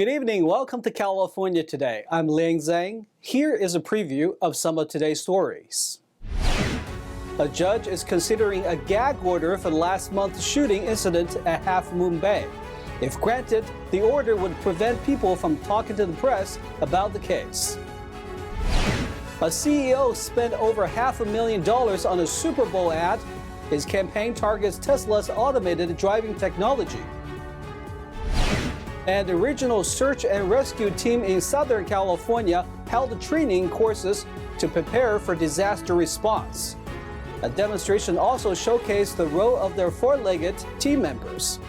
Good evening. Welcome to California Today. I'm Liang Zhang. Here is a preview of some of today's stories. A judge is considering a gag order for last month's shooting incident at Half Moon Bay. If granted, the order would prevent people from talking to the press about the case. A CEO spent over $500,000 on a Super Bowl ad. His campaign targets Tesla's automated driving technology. And the regional search and rescue team in Southern California held training courses to prepare for disaster response. A demonstration also showcased the role of their four-legged team members.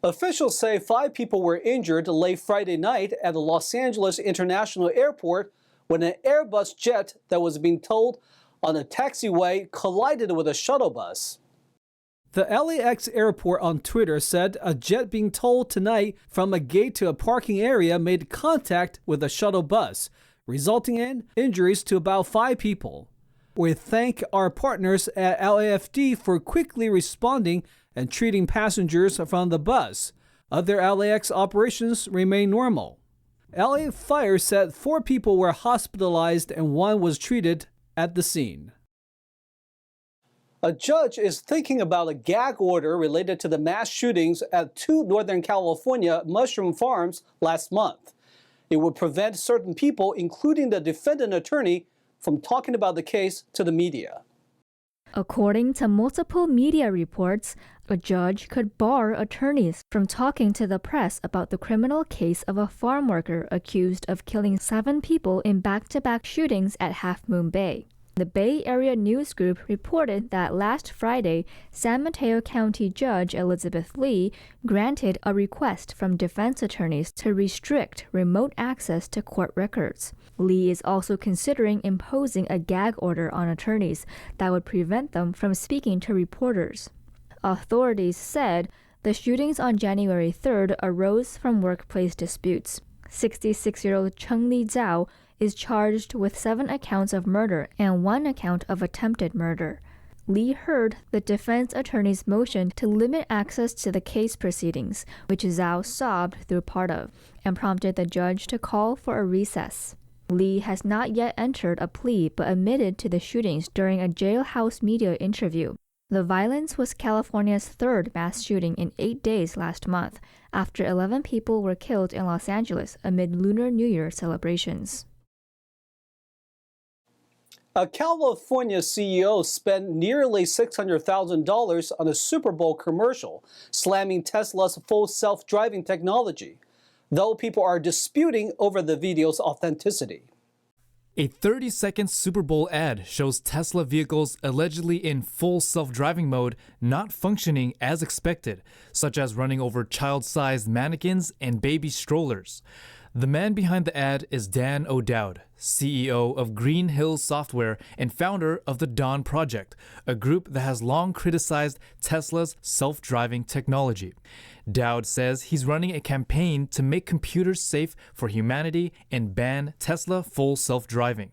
Officials say 5 people were injured late Friday night at the Los Angeles International Airport when an Airbus jet that was being towed on a taxiway collided with a shuttle bus. The LAX airport on Twitter said a jet being towed tonight from a gate to a parking area made contact with a shuttle bus, resulting in injuries to about 5 people. We thank our partners at LAFD for quickly responding and treating passengers from the bus. Other LAX operations remain normal. LA Fire said 4 people were hospitalized and 1 was treated at the scene. A judge is thinking about a gag order related to the mass shootings at 2 Northern California mushroom farms last month. It would prevent certain people, including the defendant attorney, from talking about the case to the media. According to multiple media reports, a judge could bar attorneys from talking to the press about the criminal case of a farm worker accused of killing 7 people in back-to-back shootings at Half Moon Bay. The Bay Area News Group reported that last Friday, San Mateo County Judge Elizabeth Lee granted a request from defense attorneys to restrict remote access to court records. Lee is also considering imposing a gag order on attorneys that would prevent them from speaking to reporters. Authorities said the shootings on January 3rd arose from workplace disputes. 66-year-old Cheng Li Zhao is charged with 7 accounts of murder and 1 account of attempted murder. Lee heard the defense attorney's motion to limit access to the case proceedings, which Zhao sobbed through part of, and prompted the judge to call for a recess. Lee has not yet entered a plea but admitted to the shootings during a jailhouse media interview. The violence was California's 3rd mass shooting in 8 days last month, after 11 people were killed in Los Angeles amid Lunar New Year celebrations. A California CEO spent nearly $600,000 on a Super Bowl commercial, slamming Tesla's full self-driving technology, though people are disputing over the video's authenticity. A 30-second Super Bowl ad shows Tesla vehicles allegedly in full self-driving mode not functioning as expected, such as running over child-sized mannequins and baby strollers. The man behind the ad is Dan O'Dowd, CEO of Green Hills Software and founder of the Dawn Project, a group that has long criticized Tesla's self-driving technology. Dowd says he's running a campaign to make computers safe for humanity and ban Tesla full self-driving.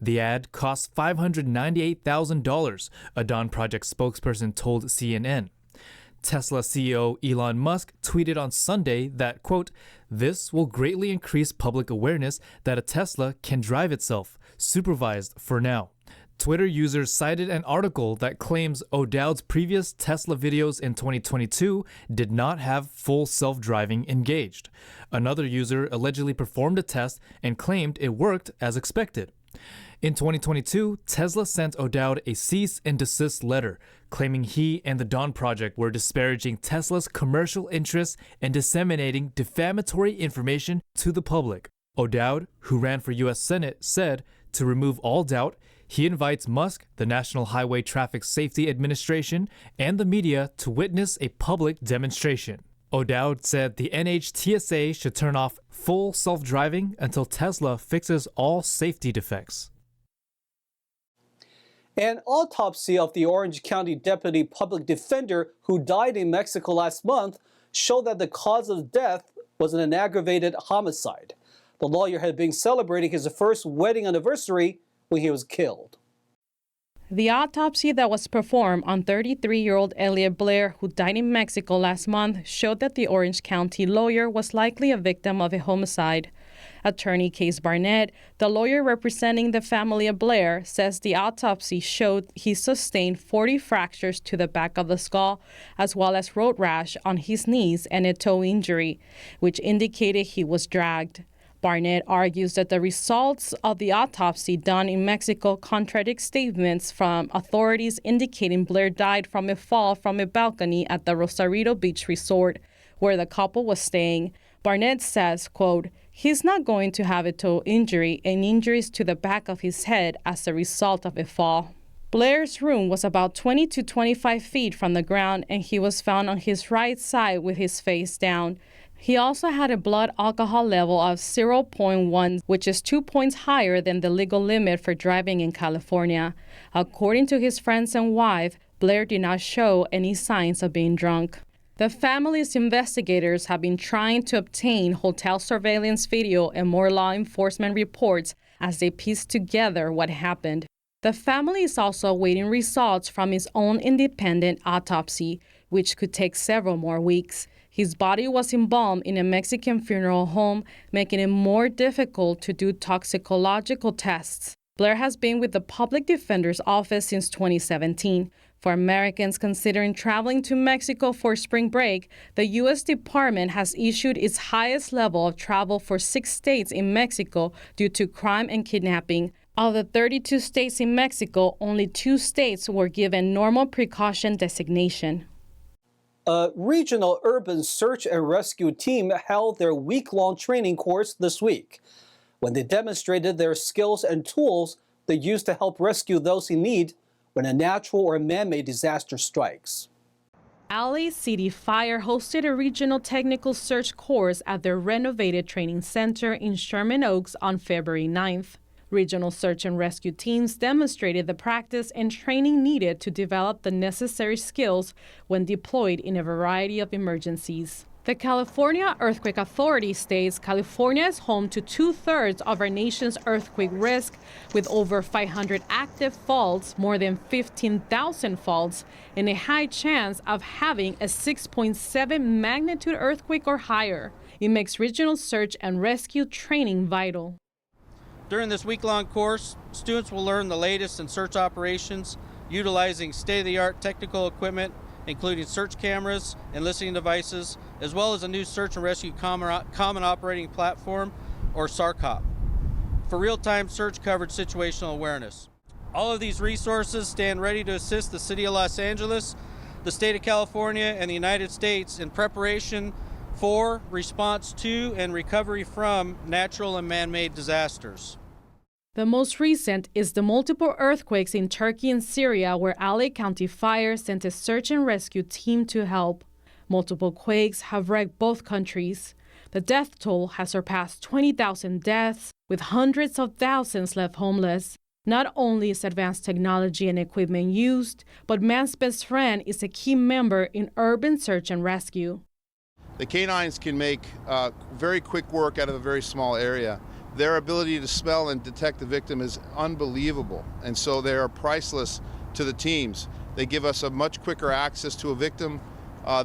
The ad cost $598,000, a Dawn Project spokesperson told CNN. Tesla CEO Elon Musk tweeted on Sunday that, quote, "This will greatly increase public awareness that a Tesla can drive itself, supervised for now." Twitter users cited an article that claims O'Dowd's previous Tesla videos in 2022 did not have full self-driving engaged. Another user allegedly performed a test and claimed it worked as expected. In 2022, Tesla sent O'Dowd a cease and desist letter, claiming he and the Dawn Project were disparaging Tesla's commercial interests and disseminating defamatory information to the public. O'Dowd, who ran for U.S. Senate, said, to remove all doubt, he invites Musk, the National Highway Traffic Safety Administration, and the media to witness a public demonstration. O'Dowd said the NHTSA should turn off full self-driving until Tesla fixes all safety defects. An autopsy of the Orange County Deputy Public Defender who died in Mexico last month showed that the cause of death was an aggravated homicide. The lawyer had been celebrating his first wedding anniversary when he was killed. The autopsy that was performed on 33-year-old Elliot Blair, who died in Mexico last month, showed that the Orange County lawyer was likely a victim of a homicide. Attorney Case Barnett, the lawyer representing the family of Blair, says the autopsy showed he sustained 40 fractures to the back of the skull, as well as road rash on his knees and a toe injury, which indicated he was dragged. Barnett argues that the results of the autopsy done in Mexico contradict statements from authorities indicating Blair died from a fall from a balcony at the Rosarito Beach Resort, where the couple was staying. Barnett says, quote, "He's not going to have a toe injury and injuries to the back of his head as a result of a fall." Blair's room was about 20 to 25 feet from the ground, and he was found on his right side with his face down. He also had a blood alcohol level of 0.1, which is 2 points higher than the legal limit for driving in California. According to his friends and wife, Blair did not show any signs of being drunk. The family's investigators have been trying to obtain hotel surveillance video and more law enforcement reports as they piece together what happened. The family is also awaiting results from his own independent autopsy, which could take several more weeks. His body was embalmed in a Mexican funeral home, making it more difficult to do toxicological tests. Blair has been with the Public Defender's Office since 2017. For Americans considering traveling to Mexico for spring break, the U.S. Department has issued its highest level of travel for 6 states in Mexico due to crime and kidnapping. Of the 32 states in Mexico, only 2 states were given normal precaution designation. A regional urban search and rescue team held their week-long training course this week, when they demonstrated their skills and tools they use to help rescue those in need when a natural or man-made disaster strikes. LA City Fire hosted a regional technical search course at their renovated training center in Sherman Oaks on February 9th. Regional search and rescue teams demonstrated the practice and training needed to develop the necessary skills when deployed in a variety of emergencies. The California Earthquake Authority states California is home to 2/3 of our nation's earthquake risk, with over 500 active faults, more than 15,000 faults, and a high chance of having a 6.7 magnitude earthquake or higher. It makes regional search and rescue training vital. During this week-long course, students will learn the latest in search operations, utilizing state-of-the-art technical equipment, including search cameras and listening devices, as well as a new search and rescue common operating platform, or SARCOP, for real-time search coverage situational awareness. All of these resources stand ready to assist the City of Los Angeles, the State of California, and the United States in preparation for, response to, and recovery from natural and man-made disasters. The most recent is the multiple earthquakes in Turkey and Syria, where LA County Fire sent a search and rescue team to help. Multiple quakes have wrecked both countries. The death toll has surpassed 20,000 deaths, with hundreds of thousands left homeless. Not only is advanced technology and equipment used, but man's best friend is a key member in urban search and rescue. The canines can make very quick work out of a very small area. Their ability to smell and detect the victim is unbelievable, and so they are priceless to the teams. They give us a much quicker access to a victim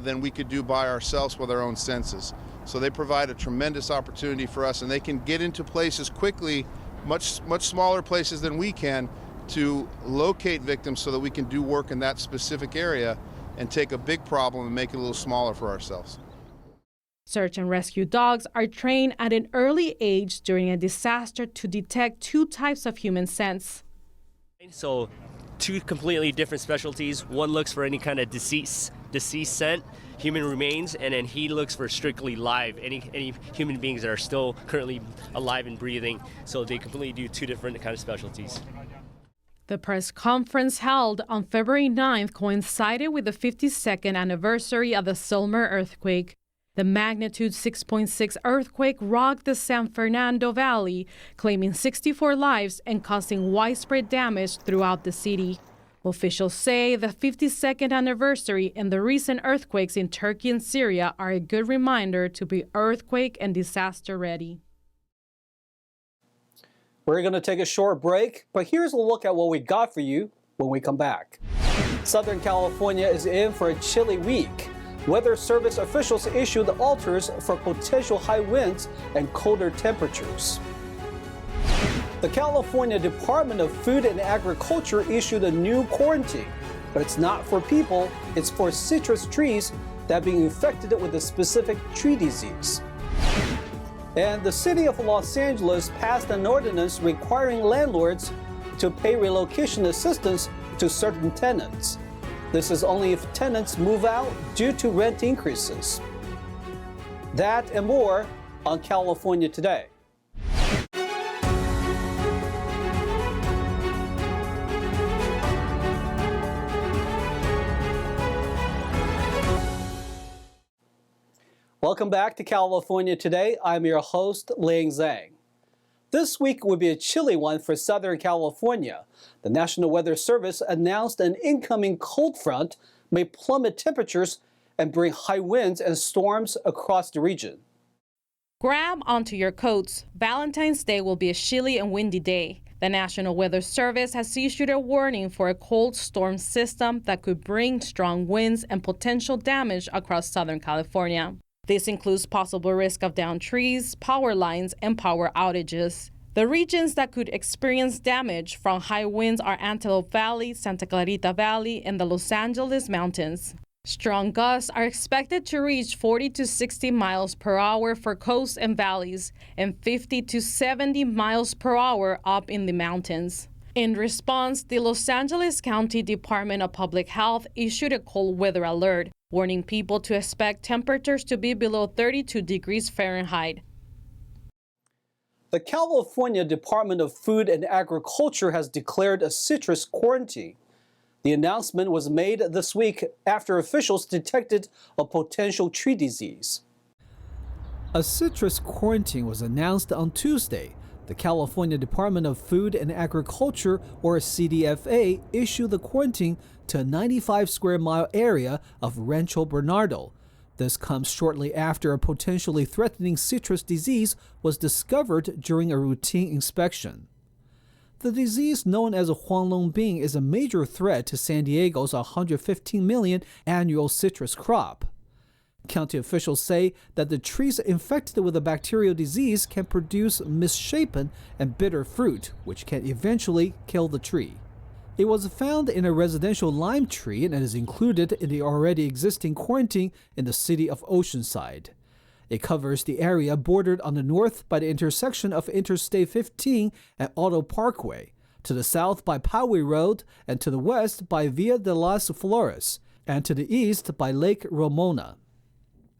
than we could do by ourselves with our own senses. So they provide a tremendous opportunity for us, and they can get into places quickly, much smaller places than we can, to locate victims so that we can do work in that specific area and take a big problem and make it a little smaller for ourselves. Search and rescue dogs are trained at an early age during a disaster to detect 2 types of human scents. So 2 completely different specialties. One looks for any kind of deceased scent, human remains, and then he looks for strictly live, any human beings that are still currently alive and breathing. So they completely do 2 different kind of specialties. The press conference held on February 9th coincided with the 52nd anniversary of the Selmer earthquake. The magnitude 6.6 earthquake rocked the San Fernando Valley, claiming 64 lives and causing widespread damage throughout the city. Officials say the 52nd anniversary and the recent earthquakes in Turkey and Syria are a good reminder to be earthquake and disaster ready. We're going to take a short break, but here's a look at what we got for you when we come back. Southern California is in for a chilly week. Weather Service officials issued alerts for potential high winds and colder temperatures. The California Department of Food and Agriculture issued a new quarantine, but it's not for people, it's for citrus trees that are being infected with a specific tree disease. And the city of Los Angeles passed an ordinance requiring landlords to pay relocation assistance to certain tenants. This is only if tenants move out due to rent increases. That and more on California Today. Welcome back to California Today. I'm your host, Ling Zhang. This week will be a chilly one for Southern California. The National Weather Service announced an incoming cold front may plummet temperatures and bring high winds and storms across the region. Grab onto your coats. Valentine's Day will be a chilly and windy day. The National Weather Service has issued a warning for a cold storm system that could bring strong winds and potential damage across Southern California. This includes possible risk of downed trees, power lines, and power outages. The regions that could experience damage from high winds are Antelope Valley, Santa Clarita Valley, and the Los Angeles Mountains. Strong gusts are expected to reach 40 to 60 miles per hour for coasts and valleys, and 50 to 70 miles per hour up in the mountains. In response, the Los Angeles County Department of Public Health issued a cold weather alert, warning people to expect temperatures to be below 32 degrees Fahrenheit. The California Department of Food and Agriculture has declared a citrus quarantine. The announcement was made this week after officials detected a potential tree disease. A citrus quarantine was announced on Tuesday. The California Department of Food and Agriculture, or CDFA, issued the quarantine to a 95 square mile area of Rancho, Bernardo. This comes shortly after a potentially threatening citrus disease was discovered during a routine inspection. The disease, known as Huanglongbing, is a major threat to San Diego's 115 million annual citrus crop. County officials say that the trees infected with the bacterial disease can produce misshapen and bitter fruit, which can eventually kill the tree. It was found in a residential lime tree and is included in the already existing quarantine in the city of Oceanside. It covers the area bordered on the north by the intersection of Interstate 15 and Auto Parkway, to the south by Poway Road, and to the west by Via de las Flores, and to the east by Lake Ramona.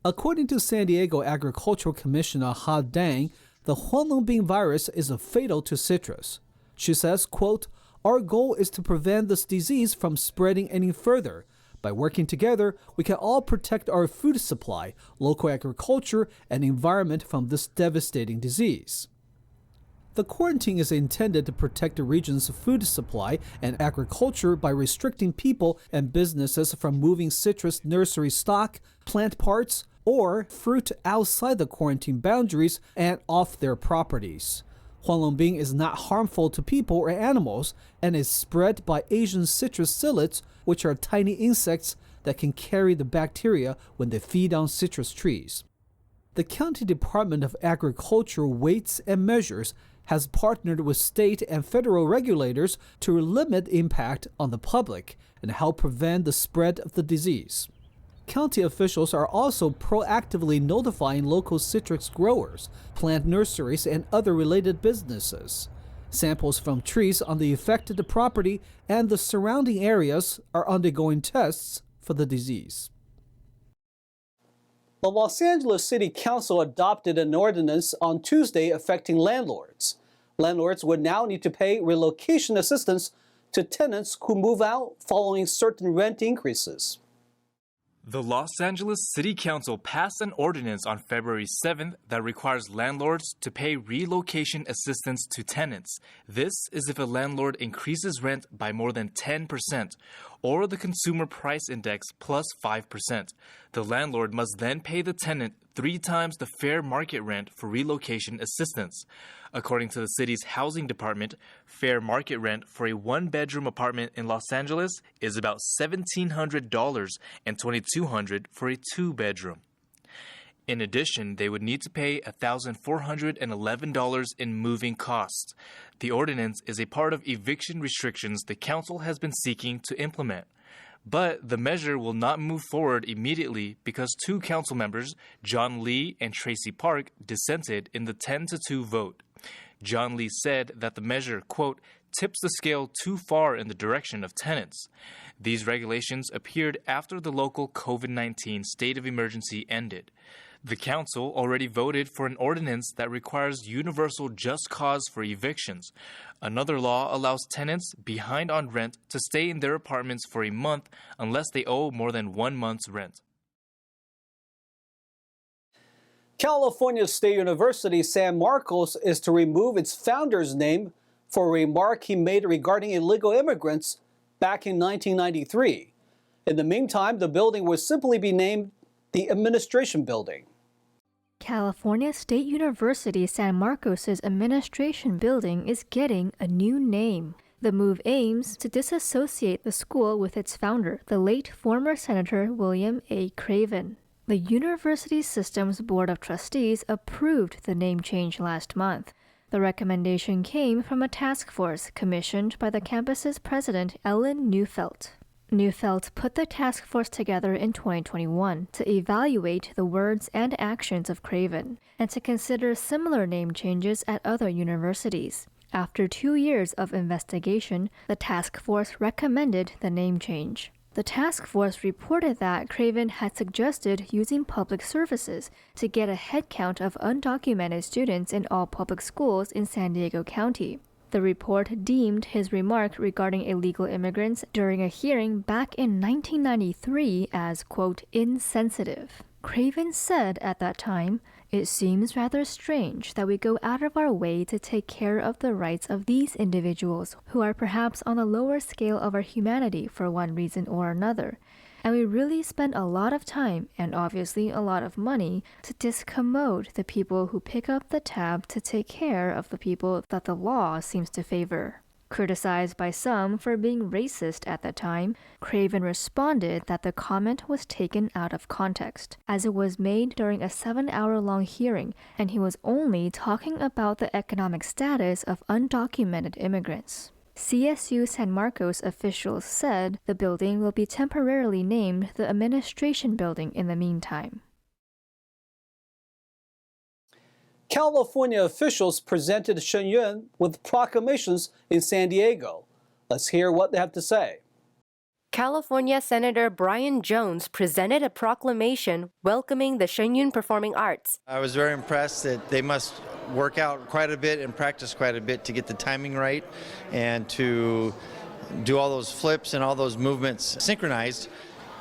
According to San Diego Agricultural Commissioner Ha Dang, the Huanglongbing virus is fatal to citrus. She says, quote, "Our goal is to prevent this disease from spreading any further. By working together, we can all protect our food supply, local agriculture, and environment from this devastating disease." The quarantine is intended to protect the region's food supply and agriculture by restricting people and businesses from moving citrus nursery stock, plant parts, or fruit outside the quarantine boundaries and off their properties. Huanglongbing is not harmful to people or animals and is spread by Asian citrus psyllids, which are tiny insects that can carry the bacteria when they feed on citrus trees. The County Department of Agriculture Weights and Measures has partnered with state and federal regulators to limit impact on the public and help prevent the spread of the disease. County officials are also proactively notifying local citrus growers, plant nurseries, and other related businesses. Samples from trees on the affected property and the surrounding areas are undergoing tests for the disease. The Los Angeles City Council adopted an ordinance on Tuesday affecting landlords. Landlords would now need to pay relocation assistance to tenants who move out following certain rent increases. The Los Angeles City Council passed an ordinance on February 7th that requires landlords to pay relocation assistance to tenants. This is if a landlord increases rent by more than 10% or the Consumer Price Index plus 5%. The landlord must then pay the tenant 3 times the fair market rent for relocation assistance. According to the city's housing department, fair market rent for a 1-bedroom apartment in Los Angeles is about $1,700 and $2,200 for a 2-bedroom. In addition, they would need to pay $1,411 in moving costs. The ordinance is a part of eviction restrictions the council has been seeking to implement. But the measure will not move forward immediately because 2 council members, John Lee and Tracy Park, dissented in the 10-2 vote. John Lee said that the measure, quote, tips the scale too far in the direction of tenants. These regulations appeared after the local COVID-19 state of emergency ended. The council already voted for an ordinance that requires universal just cause for evictions. Another law allows tenants behind on rent to stay in their apartments for a month unless they owe more than 1 month's rent. California State University San Marcos is to remove its founder's name for a remark he made regarding illegal immigrants back in 1993. In the meantime, the building will simply be named the Administration Building. California State University San Marcos' Administration Building is getting a new name. The move aims to disassociate the school with its founder, the late former Senator William A. Craven. The University System's Board of Trustees approved the name change last month. The recommendation came from a task force commissioned by the campus's president, Ellen Neufeld. Neufeld put the task force together in 2021 to evaluate the words and actions of Craven and to consider similar name changes at other universities. After 2 years of investigation, the task force recommended the name change. The task force reported that Craven had suggested using public services to get a head count of undocumented students in all public schools in San Diego County. The report deemed his remark regarding illegal immigrants during a hearing back in 1993 as, quote, insensitive. Craven said at that time, "It seems rather strange that we go out of our way to take care of the rights of these individuals who are perhaps on the lower scale of our humanity for one reason or another. And we really spend a lot of time and obviously a lot of money to discommode the people who pick up the tab to take care of the people that the law seems to favor." Criticized by some for being racist at the time, Craven responded that the comment was taken out of context, as it was made during a 7-hour-long hearing, and he was only talking about the economic status of undocumented immigrants. CSU San Marcos officials said the building will be temporarily named the Administration Building in the meantime. California officials presented Shen with proclamations in San Diego. Let's hear what they have to say. California Senator Brian Jones presented a proclamation welcoming the Shen Performing Arts. I was very impressed that they must work out quite a bit and practice quite a bit to get the timing right and to do all those flips and all those movements synchronized.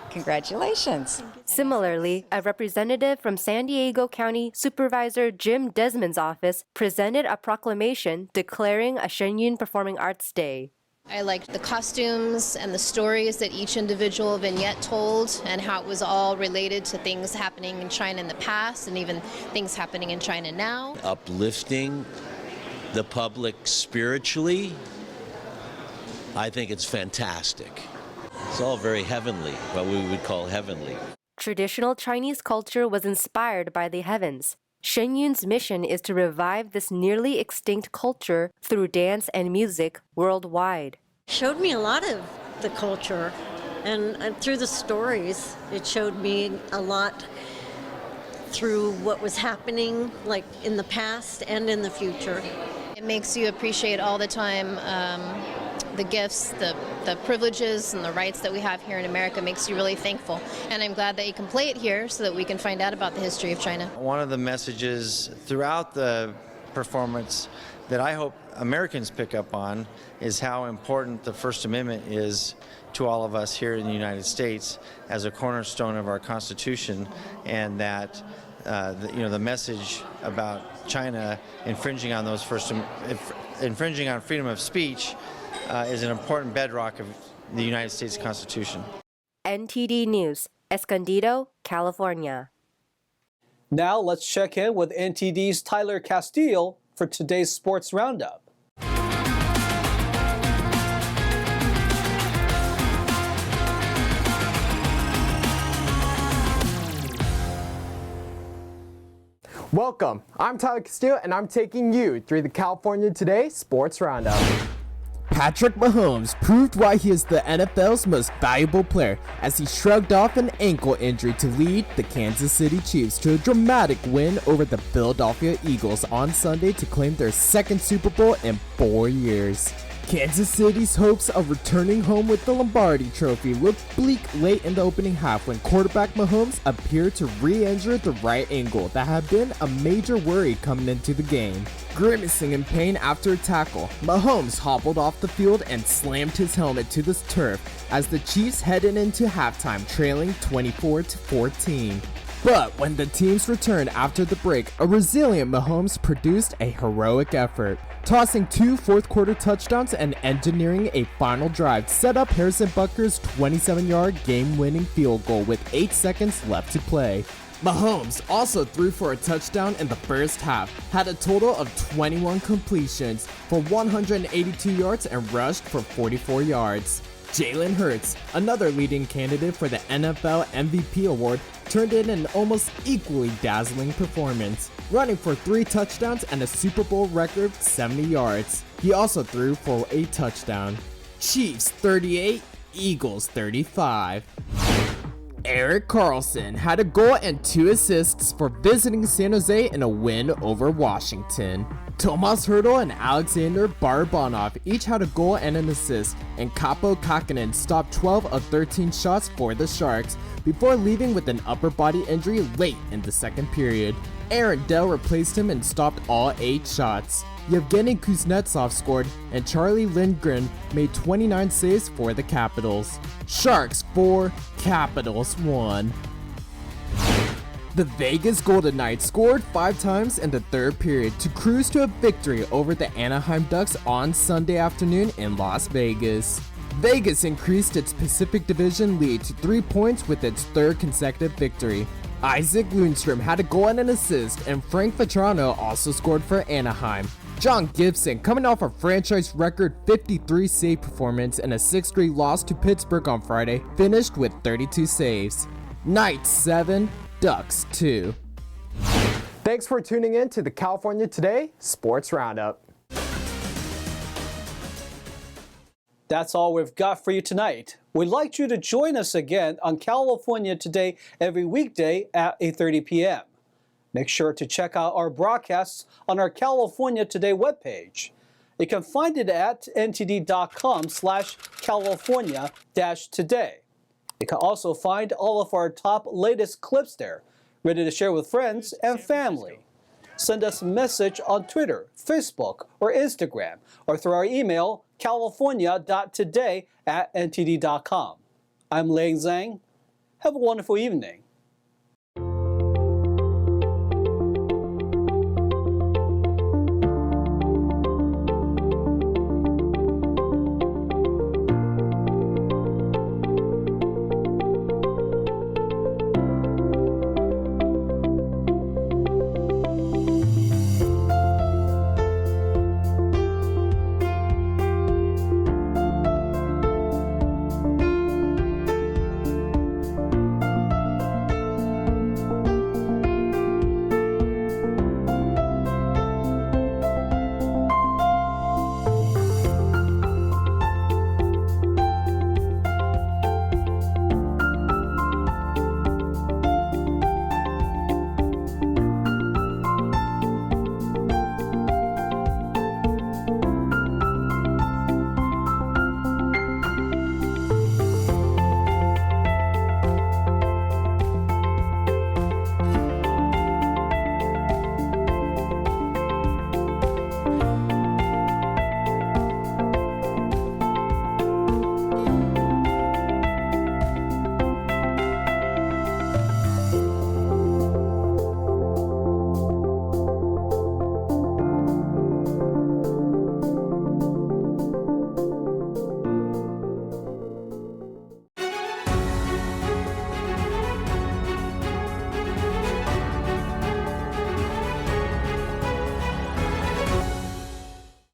Congratulations. Similarly, a representative from San Diego County Supervisor Jim Desmond's office presented a proclamation declaring a Shen Performing Arts Day. I liked the costumes and the stories that each individual vignette told and how it was all related to things happening in China in the past and even things happening in China now. Uplifting the public spiritually, I think it's fantastic. It's all very heavenly, what we would call heavenly. Traditional Chinese culture was inspired by the heavens. Shen Yun's mission is to revive this nearly extinct culture through dance and music worldwide. Showed me a lot of the culture, and through the stories, it showed me a lot through what was happening, like in the past and in the future. It makes you appreciate all the time the gifts, the privileges and the rights that we have here in America. Makes you really thankful. And I'm glad that you can play it here so that we can find out about the history of China. One of the messages throughout the performance that I hope Americans pick up on is how important the First Amendment is to all of us here in the United States as a cornerstone of our Constitution, and that the message about China infringing on infringing on freedom of speech is an important bedrock of the United States Constitution. NTD News, Escondido, California. Now let's check in with NTD's Tyler Castillo for today's Sports Roundup. Welcome, I'm Tyler Castillo and I'm taking you through the California Today Sports Roundup. Patrick Mahomes proved why he is the NFL's most valuable player as he shrugged off an ankle injury to lead the Kansas City Chiefs to a dramatic win over the Philadelphia Eagles on Sunday to claim their second Super Bowl in 4 years. Kansas City's hopes of returning home with the Lombardi Trophy looked bleak late in the opening half when quarterback Mahomes appeared to re-injure the right ankle that had been a major worry coming into the game. Grimacing in pain after a tackle, Mahomes hobbled off the field and slammed his helmet to the turf as the Chiefs headed into halftime trailing 24-14. But when the teams returned after the break, a resilient Mahomes produced a heroic effort, tossing 2 fourth-quarter touchdowns and engineering a final drive to set up Harrison Butker's 27-yard game-winning field goal with 8 seconds left to play. Mahomes also threw for a touchdown in the first half, had a total of 21 completions for 182 yards and rushed for 44 yards. Jalen Hurts, another leading candidate for the NFL MVP award, turned in an almost equally dazzling performance, running for 3 touchdowns and a Super Bowl record 70 yards. He also threw for a touchdown. Chiefs 38, Eagles 35. Erik Karlsson had a goal and 2 assists for visiting San Jose in a win over Washington. Tomas Hertl and Alexander Barabanov each had a goal and an assist, and Kaapo Kähkönen stopped 12 of 13 shots for the Sharks before leaving with an upper body injury late in the second period. Aaron Dell replaced him and stopped all 8 shots. Yevgeny Kuznetsov scored, and Charlie Lindgren made 29 saves for the Capitals. Sharks 4, Capitals 1. The Vegas Golden Knights scored 5 times in the third period to cruise to a victory over the Anaheim Ducks on Sunday afternoon in Las Vegas. Vegas increased its Pacific Division lead to 3 points with its 3rd consecutive victory. Isaac Lundstrom had a goal and an assist, and Frank Vatrano also scored for Anaheim. John Gibson, coming off a franchise record 53 save performance and a 6-3 loss to Pittsburgh on Friday, finished with 32 saves. Knights 7, Ducks 2. Thanks for tuning in to the California Today Sports Roundup. That's all we've got for you tonight. We'd like you to join us again on California Today every weekday at 8:30 p.m. Make sure to check out our broadcasts on our California Today webpage. You can find it at ntd.com/California-today. You can also find all of our top latest clips there, ready to share with friends and family. Send us a message on Twitter, Facebook, or Instagram, or through our email, california.today@ntd.com. I'm Lang Zhang. Have a wonderful evening.